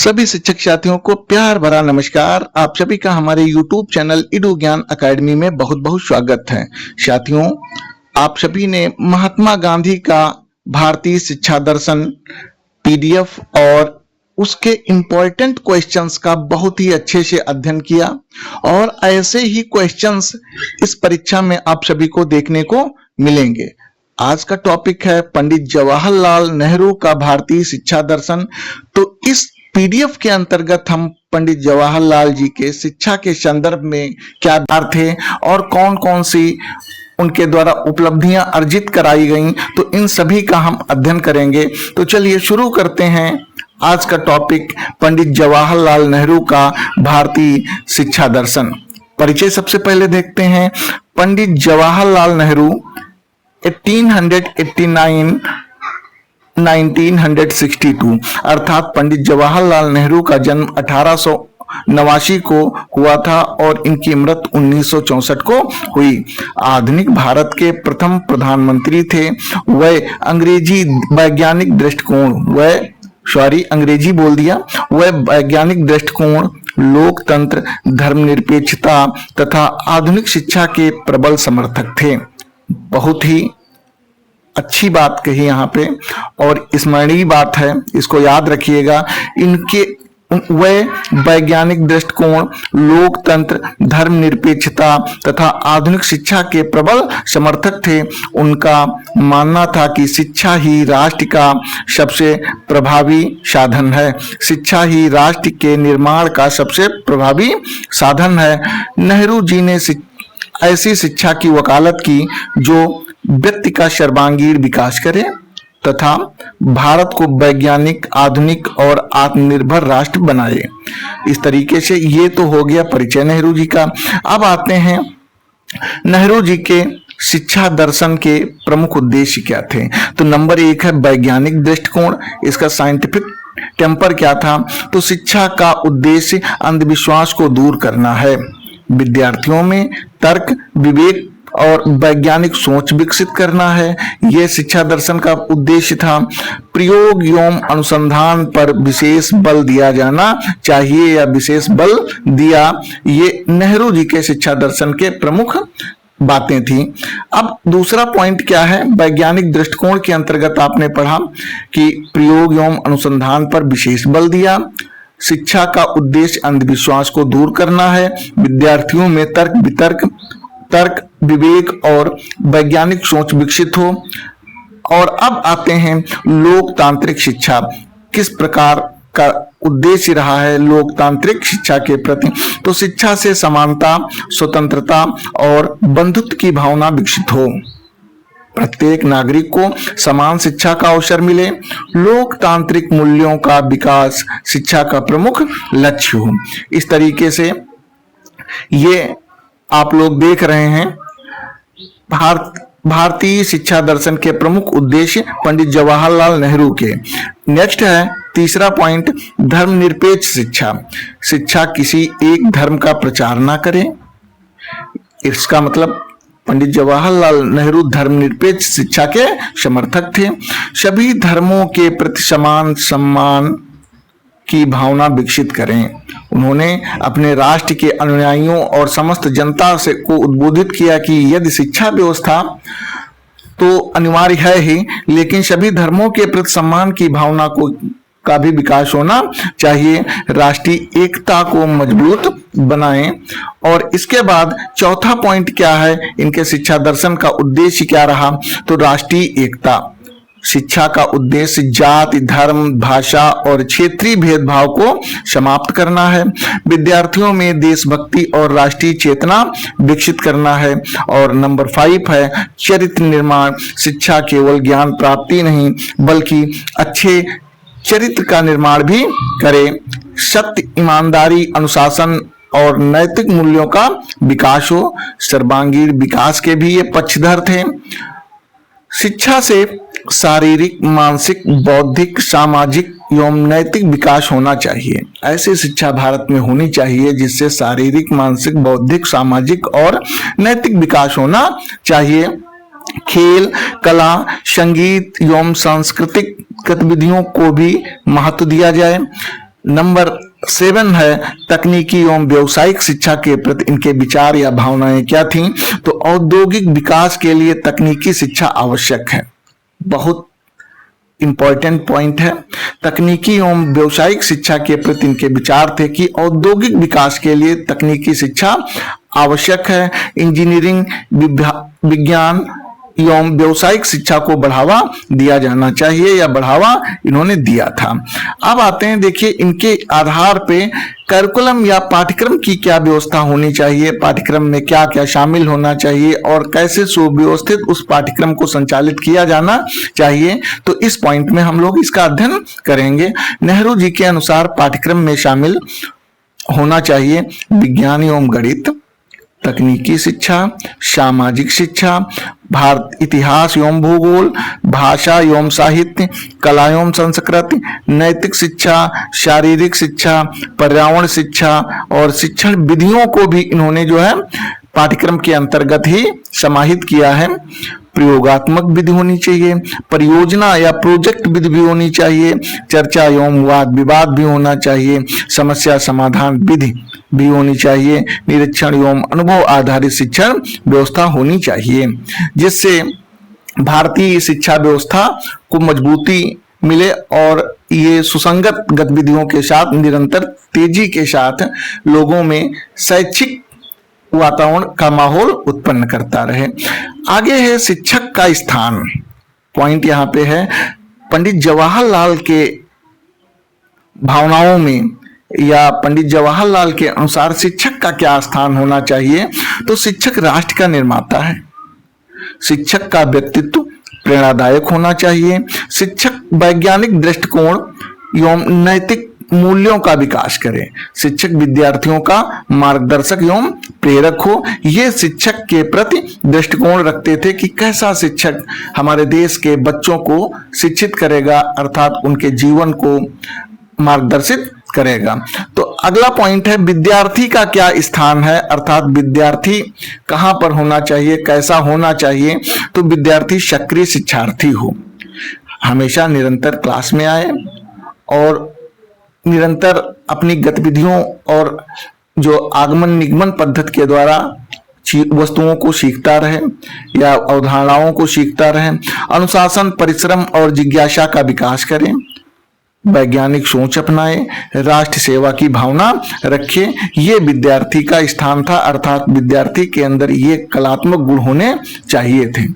सभी शिक्षक साथियों को प्यार भरा नमस्कार। आप सभी का हमारे YouTube चैनल इडू ज्ञान अकेडमी में बहुत बहुत स्वागत है। साथियों, आप सभी ने महात्मा गांधी का भारतीय शिक्षा दर्शन PDF और उसके इम्पोर्टेंट क्वेश्चंस का बहुत ही अच्छे से अध्ययन किया और ऐसे ही क्वेश्चंस इस परीक्षा में आप सभी को देखने को मिलेंगे। आज का टॉपिक है पंडित जवाहरलाल नेहरू का भारतीय शिक्षा दर्शन। तो इस PDF के अंतर्गत हम पंडित जवाहरलाल जी के शिक्षा के संदर्भ में क्या थे और कौन कौन सी उनके द्वारा उपलब्धियां अर्जित कराई गईं, तो इन सभी का हम अध्ययन करेंगे। तो चलिए शुरू करते हैं आज का टॉपिक, पंडित जवाहरलाल नेहरू का भारतीय शिक्षा दर्शन। परिचय सबसे पहले देखते हैं। पंडित जवाहरलाल नेहरू 1889 1962 अर्थात पंडित जवाहरलाल नेहरू का जन्म 1889 को हुआ था और इनकी मृत्यु 1964 को हुई। आधुनिक भारत के प्रथम प्रधानमंत्री थे। वह अंग्रेजी वैज्ञानिक दृष्टिकोण, लोकतंत्र, धर्मनिरपेक्षता तथा आधुनिक शिक्षा के प्रबल समर्थक थे। बहुत ही अच्छी बात कही यहाँ पे और स्मरणीय बात है, इसको याद रखिएगा। वह वैज्ञानिक दृष्टिकोण, लोकतंत्र, धर्मनिरपेक्षता तथा आधुनिक शिक्षा के प्रबल समर्थक थे। उनका मानना था कि शिक्षा ही राष्ट्र का सबसे प्रभावी साधन है। शिक्षा ही राष्ट्र के निर्माण का सबसे प्रभावी साधन है। नेहरू जी ने ऐसी शिक्षा की वकालत की जो व्यक्ति का सर्वांगीण विकास करे तथा भारत को वैज्ञानिक, आधुनिक और आत्मनिर्भर राष्ट्र बनाए। इस तरीके से ये तो हो गया परिचय नेहरू जी का। अब आते हैं नेहरू जी के शिक्षा दर्शन के प्रमुख उद्देश्य क्या थे। तो नंबर 1 है वैज्ञानिक दृष्टिकोण। इसका साइंटिफिक टेम्पर क्या था? तो शिक्षा का उद्देश्य अंधविश्वास को दूर करना है, विद्यार्थियों में तर्क, विवेक और वैज्ञानिक सोच विकसित करना है। यह शिक्षा दर्शन का उद्देश्य था। प्रयोग एवं अनुसंधान पर विशेष बल दिया जाना चाहिए या विशेष बल दिया, ये नेहरू जी के शिक्षा दर्शन के प्रमुख बातें थी। अब दूसरा पॉइंट क्या है? वैज्ञानिक दृष्टिकोण के अंतर्गत आपने पढ़ा कि प्रयोग एवं अनुसंधान पर विशेष बल दिया, शिक्षा का उद्देश्य अंधविश्वास को दूर करना है, विद्यार्थियों में तर्क, विवेक और वैज्ञानिक सोच विकसित हो। और अब आते हैं लोकतांत्रिक शिक्षा, किस प्रकार का उद्देश्य रहा है लोकतांत्रिक शिक्षा के प्रति। तो शिक्षा से समानता, स्वतंत्रता और बंधुत्व की भावना विकसित हो, प्रत्येक नागरिक को समान शिक्षा का अवसर मिले, लोकतांत्रिक मूल्यों का विकास शिक्षा का प्रमुख लक्ष्य हो। इस तरीके से ये आप लोग देख रहे हैं भारतीय शिक्षा दर्शन के प्रमुख उद्देश्य पंडित जवाहरलाल नेहरू के। नेक्स्ट है तीसरा पॉइंट, धर्मनिरपेक्ष शिक्षा। शिक्षा किसी एक धर्म का प्रचार ना करे। इसका मतलब पंडित जवाहरलाल नेहरू धर्मनिरपेक्ष शिक्षा के समर्थक थे। सभी धर्मों के प्रति समान सम्मान की भावना विकसित करें। उन्होंने अपने राष्ट्र के अनुयायियों और समस्त जनता से को उद्बोधित किया कि यदि शिक्षा व्यवस्था तो अनिवार्य है ही, लेकिन सभी धर्मों के प्रति सम्मान की भावना का भी विकास होना चाहिए। राष्ट्रीय एकता को मजबूत बनाएं। और इसके बाद चौथा पॉइंट क्या है, इनके शिक्षा दर्शन का उद्देश्य क्या रहा? तो राष्ट्रीय एकता। शिक्षा का उद्देश्य जाति, धर्म, भाषा और क्षेत्रीय भेदभाव को समाप्त करना है, विद्यार्थियों में देशभक्ति और राष्ट्रीय चेतना विकसित करना है। और नंबर 5 है चरित्र निर्माण। शिक्षा केवल ज्ञान प्राप्ति नहीं बल्कि अच्छे चरित्र का निर्माण भी करे। सत्य, ईमानदारी, अनुशासन और नैतिक मूल्यों का विकास हो। सर्वांगीण विकास के भी ये पक्षधर थे। शिक्षा से शारीरिक, मानसिक, बौद्धिक, सामाजिक एवं नैतिक विकास होना चाहिए। ऐसी शिक्षा भारत में होनी चाहिए जिससे शारीरिक, मानसिक, बौद्धिक, सामाजिक और नैतिक विकास होना चाहिए। खेल, कला, संगीत एवं सांस्कृतिक गतिविधियों को भी महत्व दिया जाए। नंबर 7 है तकनीकी एवं व्यवसायिक शिक्षा के प्रति इनके विचार या भावनाएं क्या थीं। तो औद्योगिक विकास के लिए तकनीकी शिक्षा आवश्यक है, बहुत इंपॉर्टेंट पॉइंट है। तकनीकी एवं व्यवसायिक शिक्षा के प्रति इनके विचार थे कि औद्योगिक विकास के लिए तकनीकी शिक्षा आवश्यक है। इंजीनियरिंग, विज्ञान एवं व्यवसायिक शिक्षा को बढ़ावा दिया जाना चाहिए या बढ़ावा इन्होंने दिया था। अब आते हैं, देखिए इनके आधार पे करिकुलम या पाठ्यक्रम की क्या व्यवस्था होनी चाहिए, पाठ्यक्रम में क्या क्या शामिल होना चाहिए और कैसे सुव्यवस्थित उस पाठ्यक्रम को संचालित किया जाना चाहिए। तो इस पॉइंट में हम लोग इसका अध्ययन करेंगे। नेहरू जी के अनुसार पाठ्यक्रम में शामिल होना चाहिए विज्ञान एवं गणित, तकनीकी शिक्षा, सामाजिक शिक्षा, भारत इतिहास एवं भूगोल, भाषा एवं साहित्य, कला एवं संस्कृति, नैतिक शिक्षा, शारीरिक शिक्षा, पर्यावरण शिक्षा और शिक्षण विधियों को भी इन्होंने जो है पाठ्यक्रम के अंतर्गत ही समाहित किया है। प्रयोगात्मक विधि होनी चाहिए, परियोजना या प्रोजेक्ट विधि भी होनी चाहिए, चर्चा एवं वाद विवाद भी होना चाहिए, समस्या समाधान विधि भी होनी चाहिए, निरीक्षण एवं अनुभव आधारित शिक्षण व्यवस्था होनी चाहिए, जिससे भारतीय शिक्षा व्यवस्था को मजबूती मिले और ये सुसंगत गतिविधियों के साथ निरंतर तेजी के साथ लोगों में शैक्षिक वातावरण का माहौल उत्पन्न करता रहे। आगे है शिक्षक का स्थान। पॉइंट यहाँ पे है पंडित जवाहरलाल के भावनाओं में या पंडित जवाहरलाल के अनुसार शिक्षक का क्या स्थान होना चाहिए। तो शिक्षक राष्ट्र का निर्माता है, शिक्षक का व्यक्तित्व प्रेरणादायक होना चाहिए, शिक्षक वैज्ञानिक दृष्टिकोण एवं नैतिक मूल्यों का विकास करे, शिक्षक विद्यार्थियों का मार्गदर्शक एवं प्रेरक हो। ये शिक्षक के प्रति दृष्टिकोण रखते थे कि कैसा शिक्षक हमारे देश के बच्चों को शिक्षित करेगा, अर्थात उनके जीवन को मार्गदर्शित करेगा। तो अगला पॉइंट है विद्यार्थी का क्या स्थान है, अर्थात विद्यार्थी कहां पर होना चाहिए, कैसा होना चाहिए। तो विद्यार्थी सक्रिय शिक्षार्थी हो, हमेशा निरंतर क्लास में आए और निरंतर अपनी गतिविधियों और जो आगमन निगमन पद्धति के द्वारा वस्तुओं को सीखता रहे या अवधारणाओं को सीखता रहे, अनुशासन, परिश्रम और जिज्ञासा का विकास करें, वैज्ञानिक सोच अपनाए, राष्ट्र सेवा की भावना रखे। ये विद्यार्थी का स्थान था, अर्थात विद्यार्थी के अंदर ये कलात्मक गुण होने चाहिए थे।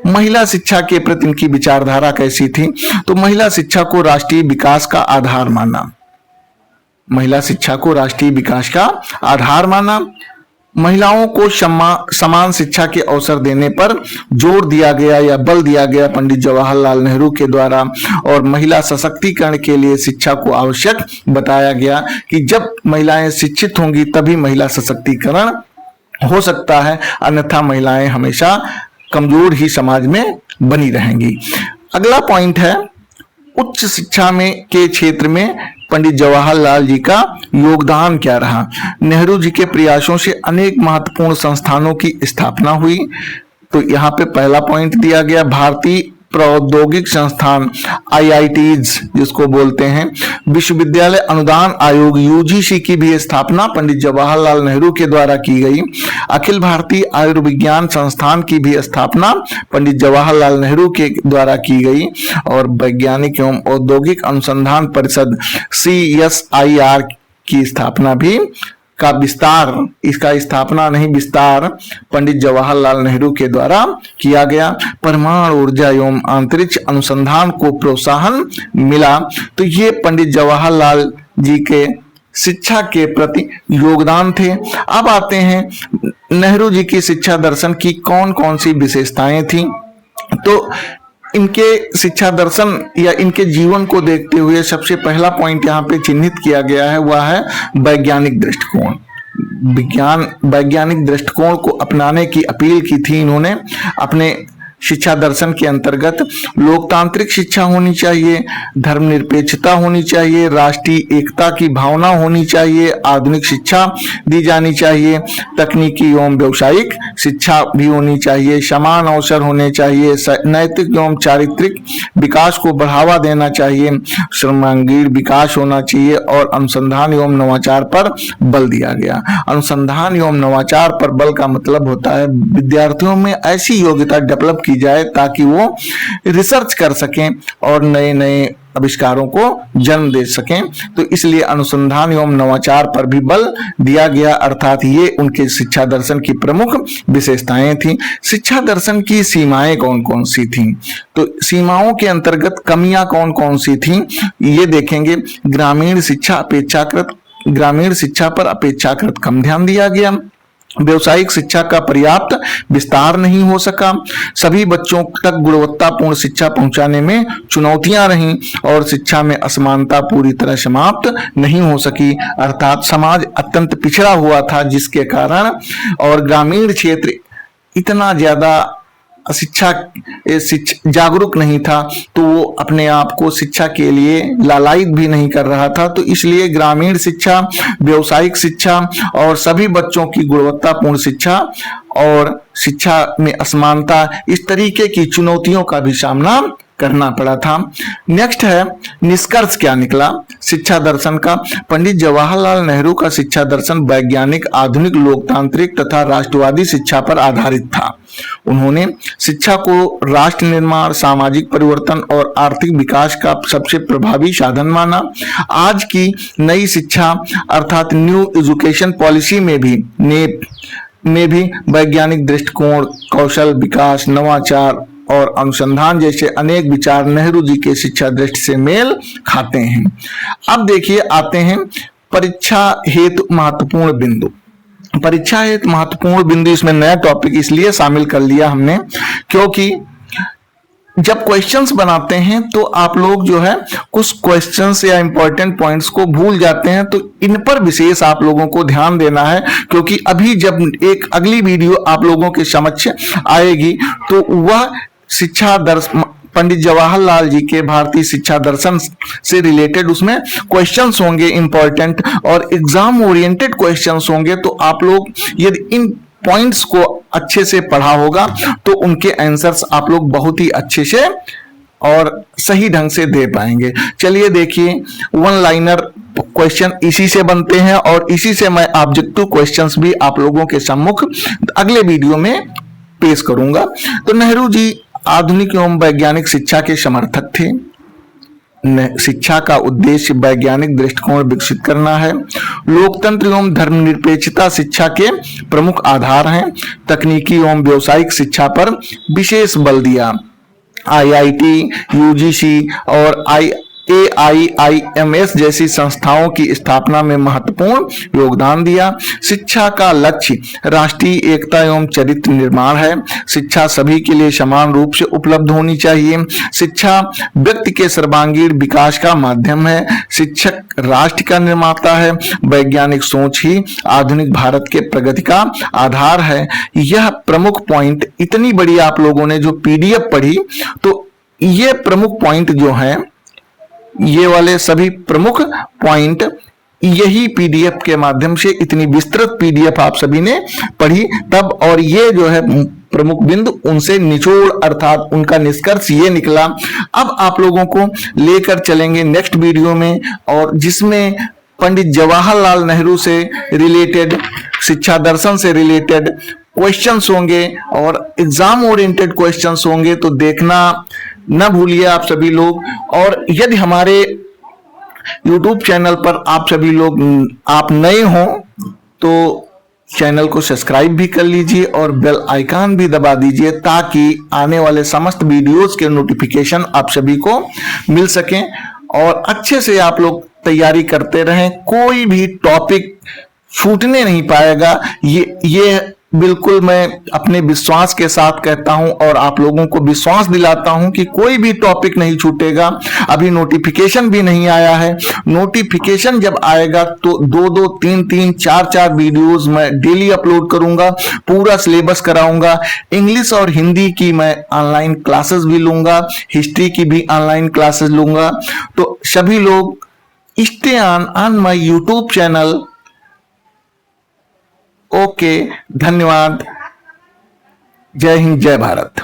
महिला शिक्षा के प्रति इनकी विचारधारा कैसी थी। तो महिला शिक्षा को राष्ट्रीय विकास का आधार माना, महिला शिक्षा को राष्ट्रीय विकास का आधार माना। महिलाओं को समान शिक्षा के अवसर देने पर जोर दिया गया या बल दिया गया पंडित जवाहरलाल नेहरू के द्वारा, और महिला सशक्तिकरण के लिए शिक्षा को आवश्यक बताया गया कि जब महिलाएं शिक्षित होंगी तभी महिला सशक्तिकरण हो सकता है, अन्यथा महिलाएं हमेशा कमजोर ही समाज में बनी रहेंगी। अगला पॉइंट है उच्च शिक्षा में के क्षेत्र में पंडित जवाहरलाल जी का योगदान क्या रहा। नेहरू जी के प्रयासों से अनेक महत्वपूर्ण संस्थानों की स्थापना हुई। तो यहाँ पे पहला पॉइंट दिया गया भारतीय प्रौद्योगिक संस्थान IITs जिसको बोलते हैं, विश्वविद्यालय अनुदान आयोग UGC की भी स्थापना पंडित जवाहरलाल नेहरू के द्वारा की गई। अखिल भारतीय आयुर्विज्ञान संस्थान की भी स्थापना पंडित जवाहरलाल नेहरू के द्वारा की गई, और वैज्ञानिक एवं औद्योगिक अनुसंधान परिषद CSIR की स्थापना भी का विस्तार, इसका स्थापना नहीं विस्तार पंडित जवाहरलाल नेहरू के द्वारा किया गया। परमाणु ऊर्जा एवं अंतरिक्ष अनुसंधान को प्रोत्साहन मिला। तो ये पंडित जवाहरलाल जी के शिक्षा के प्रति योगदान थे। अब आते हैं नेहरू जी की शिक्षा दर्शन की कौन कौन सी विशेषताएं थी। तो इनके शिक्षा दर्शन या इनके जीवन को देखते हुए सबसे पहला पॉइंट यहाँ पे चिन्हित किया गया है, वह है वैज्ञानिक दृष्टिकोण। वैज्ञानिक दृष्टिकोण को अपनाने की अपील की थी इन्होंने। अपने शिक्षा दर्शन के अंतर्गत लोकतांत्रिक शिक्षा होनी चाहिए, धर्मनिरपेक्षता होनी चाहिए, राष्ट्रीय एकता की भावना होनी चाहिए, आधुनिक शिक्षा दी जानी चाहिए, तकनीकी एवं व्यावसायिक शिक्षा भी होनी चाहिए, समान अवसर होने चाहिए, नैतिक एवं चारित्रिक विकास को बढ़ावा देना चाहिए, सर्वांगीण विकास होना चाहिए और अनुसंधान एवं नवाचार पर बल दिया गया। अनुसंधान एवं नवाचार पर बल का मतलब होता है विद्यार्थियों में ऐसी योग्यता डेवलप की जाए ताकि वो रिसर्च कर सकें और नए नए आविष्कारों को जन्म दे सकें। तो इसलिए अनुसंधान एवं नवाचार पर भी बल दिया गया, अर्थात ये उनके शिक्षा दर्शन की प्रमुख विशेषताएं थी। शिक्षा दर्शन की सीमाएं कौन कौन सी थी, तो सीमाओं के अंतर्गत कमियां कौन कौन सी थी ये देखेंगे। ग्रामीण शिक्षा पर अपेक्षाकृत कम ध्यान दिया गया, व्यवसायिक शिक्षा का पर्याप्त विस्तार नहीं हो सका, सभी बच्चों तक गुणवत्तापूर्ण शिक्षा पहुंचाने में चुनौतियां रहीं और शिक्षा में असमानता पूरी तरह समाप्त नहीं हो सकी, अर्थात समाज अत्यंत पिछड़ा हुआ था जिसके कारण और ग्रामीण क्षेत्र इतना ज्यादा शिक्षा जागरूक नहीं था तो वो अपने आप को शिक्षा के लिए लालायित भी नहीं कर रहा था। तो इसलिए ग्रामीण शिक्षा, व्यावसायिक शिक्षा और सभी बच्चों की गुणवत्तापूर्ण शिक्षा और शिक्षा में असमानता, इस तरीके की चुनौतियों का भी सामना करना पड़ा था। नेक्स्ट है निष्कर्ष क्या निकला शिक्षा दर्शन का। पंडित जवाहरलाल नेहरू का शिक्षा दर्शन वैज्ञानिक, आधुनिक, लोकतांत्रिक तथा राष्ट्रवादी शिक्षा पर आधारित था। उन्होंने शिक्षा को राष्ट्र निर्माण, सामाजिक परिवर्तन और आर्थिक विकास का सबसे प्रभावी साधन माना। आज की नई शिक्षा अर्थात न्यू एजुकेशन पॉलिसी में भी वैज्ञानिक दृष्टिकोण, कौशल विकास, नवाचार और अनुसंधान जैसे अनेक विचार नेहरू जी के शिक्षा दृष्टि से मेल खाते हैं। अब देखिए आते हैं परीक्षा हेतु महत्वपूर्ण बिंदु। परीक्षा हेतु महत्वपूर्ण बिंदु, इसमें नया टॉपिक इसलिए शामिल कर लिया हमने क्योंकि जब क्वेश्चंस बनाते हैं तो आप लोग जो है कुछ क्वेश्चंस या इंपॉर्टेंट पॉइंट्स को भूल जाते हैं, तो इन पर विशेष आप लोगों को ध्यान देना है क्योंकि अभी जब एक अगली वीडियो आप लोगों के समक्ष आएगी तो वह शिक्षा दर्शन पंडित जवाहरलाल जी के भारतीय शिक्षा दर्शन से रिलेटेड उसमें क्वेश्चंस होंगे इंपॉर्टेंट और एग्जाम ओरिएंटेड क्वेश्चंस होंगे। तो आप लोग यदि इन पॉइंट्स को अच्छे से पढ़ा होगा तो उनके आंसर्स आप लोग बहुत ही अच्छे से और सही ढंग से दे पाएंगे। चलिए देखिए, वन लाइनर क्वेश्चन इसी से बनते हैं और इसी से मैं ऑब्जेक्टिव क्वेश्चंस भी आप लोगों के सम्मुख अगले वीडियो में पेश करूंगा। तो नेहरू जी आधुनिक एवं वैज्ञानिक शिक्षा के समर्थक थे। शिक्षा का उद्देश्य वैज्ञानिक दृष्टिकोण विकसित करना है। लोकतंत्र एवं धर्मनिरपेक्षता शिक्षा के प्रमुख आधार हैं। तकनीकी एवं व्यावसायिक शिक्षा पर विशेष बल दिया। IIT, UGC और AIIMS जैसी संस्थाओं की स्थापना में महत्वपूर्ण योगदान दिया। शिक्षा का लक्ष्य राष्ट्रीय एकता एवं चरित्र निर्माण है। शिक्षा सभी के लिए समान रूप से उपलब्ध होनी चाहिए। शिक्षा व्यक्ति के सर्वांगीण विकास का माध्यम है। शिक्षक राष्ट्र का निर्माता है। वैज्ञानिक सोच ही आधुनिक भारत के प्रगति का आधार है। यह प्रमुख पॉइंट, इतनी बड़ी आप लोगों ने जो PDF पढ़ी, तो ये प्रमुख पॉइंट जो है, ये वाले सभी प्रमुख पॉइंट यही PDF के माध्यम से, इतनी विस्तृत PDF आप सभी ने पढ़ी तब, और ये जो है प्रमुख बिंदु उनसे निचोड़ अर्थात उनका निष्कर्ष ये निकला। अब आप लोगों को लेकर चलेंगे नेक्स्ट वीडियो में, और जिसमें पंडित जवाहरलाल नेहरू से रिलेटेड, शिक्षा दर्शन से रिलेटेड क्वेश्चंस होंगे और एग्जाम ओरिएंटेड क्वेश्चंस होंगे। तो देखना न भूलिए आप सभी लोग। और यदि हमारे YouTube चैनल पर आप सभी लोग आप नए हो तो चैनल को सब्सक्राइब भी कर लीजिए और बेल आइकन भी दबा दीजिए ताकि आने वाले समस्त वीडियोस के नोटिफिकेशन आप सभी को मिल सकें और अच्छे से आप लोग तैयारी करते रहें। कोई भी टॉपिक छूटने नहीं पाएगा। ये बिल्कुल मैं अपने विश्वास के साथ कहता हूं और आप लोगों को विश्वास दिलाता हूं कि कोई भी टॉपिक नहीं छूटेगा। अभी नोटिफिकेशन भी नहीं आया है। नोटिफिकेशन जब आएगा तो 2-2, 3-3, 4-4 वीडियोस मैं डेली अपलोड करूंगा, पूरा सिलेबस कराऊंगा। इंग्लिश और हिंदी की मैं ऑनलाइन क्लासेस भी लूंगा, हिस्ट्री की भी ऑनलाइन क्लासेस लूंगा। तो सभी लोग stay on my YouTube channel. Okay, धन्यवाद। जय हिंद, जय भारत।